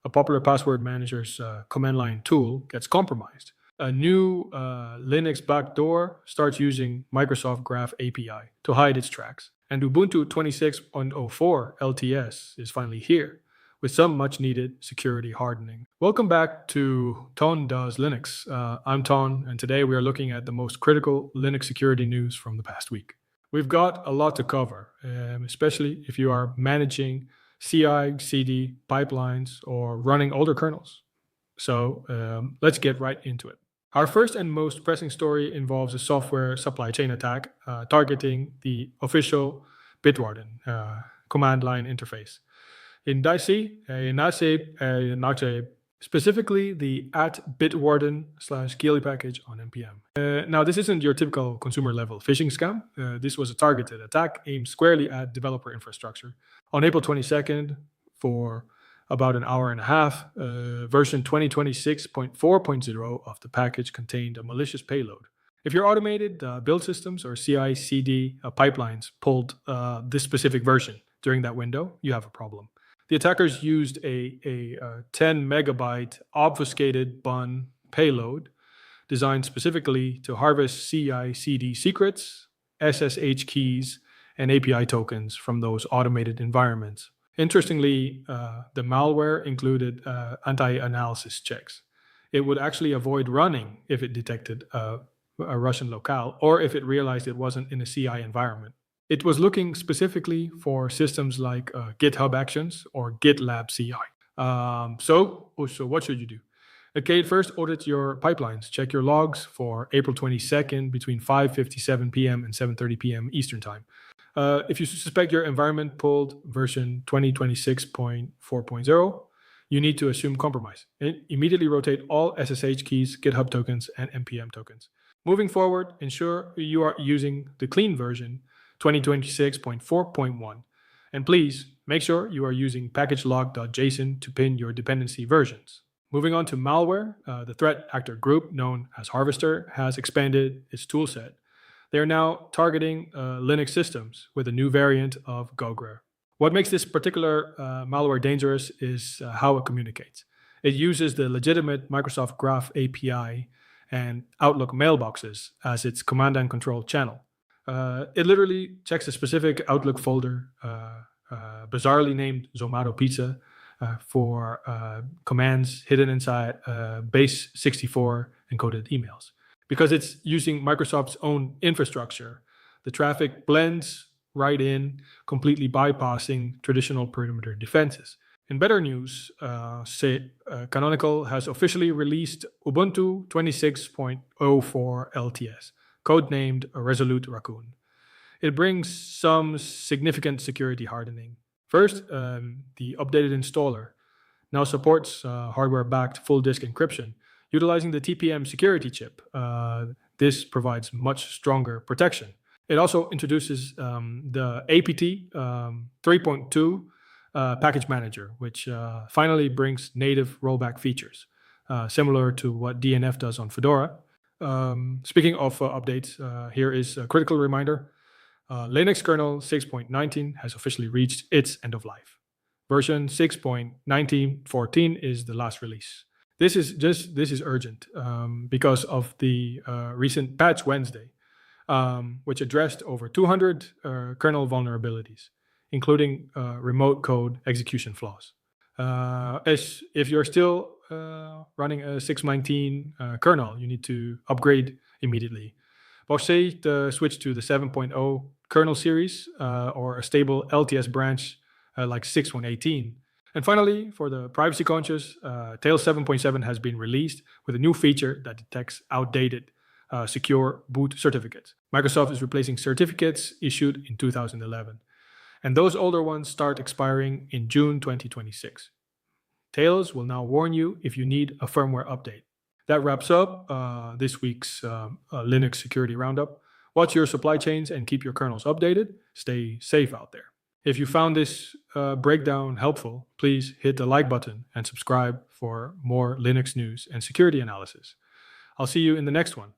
a popular password manager's command line tool gets compromised. A new Linux Backdoor starts using Microsoft Graph API to hide its tracks. And Ubuntu 26.04 LTS is finally here, with some much needed security hardening. Welcome back to Ton Does Linux. I'm Ton, and today we are looking at the most critical Linux security news from the past week. We've got a lot to cover, especially if you are managing CI, CD pipelines or running older kernels. So let's get right into it. Our first and most pressing story involves a software supply chain attack targeting the official Bitwarden command line interface. In DICE, specifically the @bitwarden/CLI package on npm. Now, this isn't your typical consumer level phishing scam. This was a targeted attack aimed squarely at developer infrastructure. On April 22nd, for about an hour and a half, version 2026.4.0 of the package contained a malicious payload. If your automated build systems or CI/CD pipelines pulled this specific version during that window, you have a problem. The attackers used a 10 megabyte obfuscated bun payload designed specifically to harvest CI/CD secrets, SSH keys, and API tokens from those automated environments. Interestingly, the malware included anti-analysis checks. It would actually avoid running if it detected a Russian locale or if it realized it wasn't in a CI environment. It was looking specifically for systems like GitHub Actions or GitLab CI. So what should you do? Okay, first audit your pipelines. Check your logs for April 22nd between 5:57 p.m. and 7:30 p.m. Eastern Time. If you suspect your environment pulled version 2026.4.0, you need to assume compromise. Immediately rotate all SSH keys, GitHub tokens, and npm tokens. Moving forward, ensure you are using the clean version 2026.4.1. And please make sure you are using packagelog.json to pin your dependency versions. Moving on to malware, the threat actor group known as Harvester has expanded its toolset. They are now targeting Linux systems with a new variant of GoGra. What makes this particular malware dangerous is how it communicates. It uses the legitimate Microsoft Graph API and Outlook mailboxes as its command and control channel. It literally checks a specific Outlook folder, bizarrely named Zomato Pizza, for commands hidden inside base 64 encoded emails. Because it's using Microsoft's own infrastructure, the traffic blends right in, completely bypassing traditional perimeter defenses. In better news, Canonical has officially released Ubuntu 26.04 LTS, codenamed Resolute Raccoon. It brings some significant security hardening. First, the updated installer now supports hardware-backed full disk encryption, utilizing the TPM security chip. This provides much stronger protection. It also introduces the APT 3.2 package manager, which finally brings native rollback features, similar to what DNF does on Fedora. Speaking of updates, here is a critical reminder. Linux kernel 6.19 has officially reached its end of life. Version 6.19.14 is the last release. This is urgent because of the recent Patch Wednesday, which addressed over 200 kernel vulnerabilities, including remote code execution flaws. As if you're still running a 6.19 kernel, you need to upgrade immediately. Pensez to switch to the 7.0 kernel series or a stable LTS branch like 6.18. And finally, for the privacy conscious, Tails 7.7 has been released with a new feature that detects outdated secure boot certificates. Microsoft is replacing certificates issued in 2011. And those older ones start expiring in June 2026. Tails will now warn you if you need a firmware update. That wraps up this week's Linux security roundup. Watch your supply chains and keep your kernels updated. Stay safe out there. If you found this breakdown helpful, please hit the like button and subscribe for more Linux news and security analysis. I'll see you in the next one.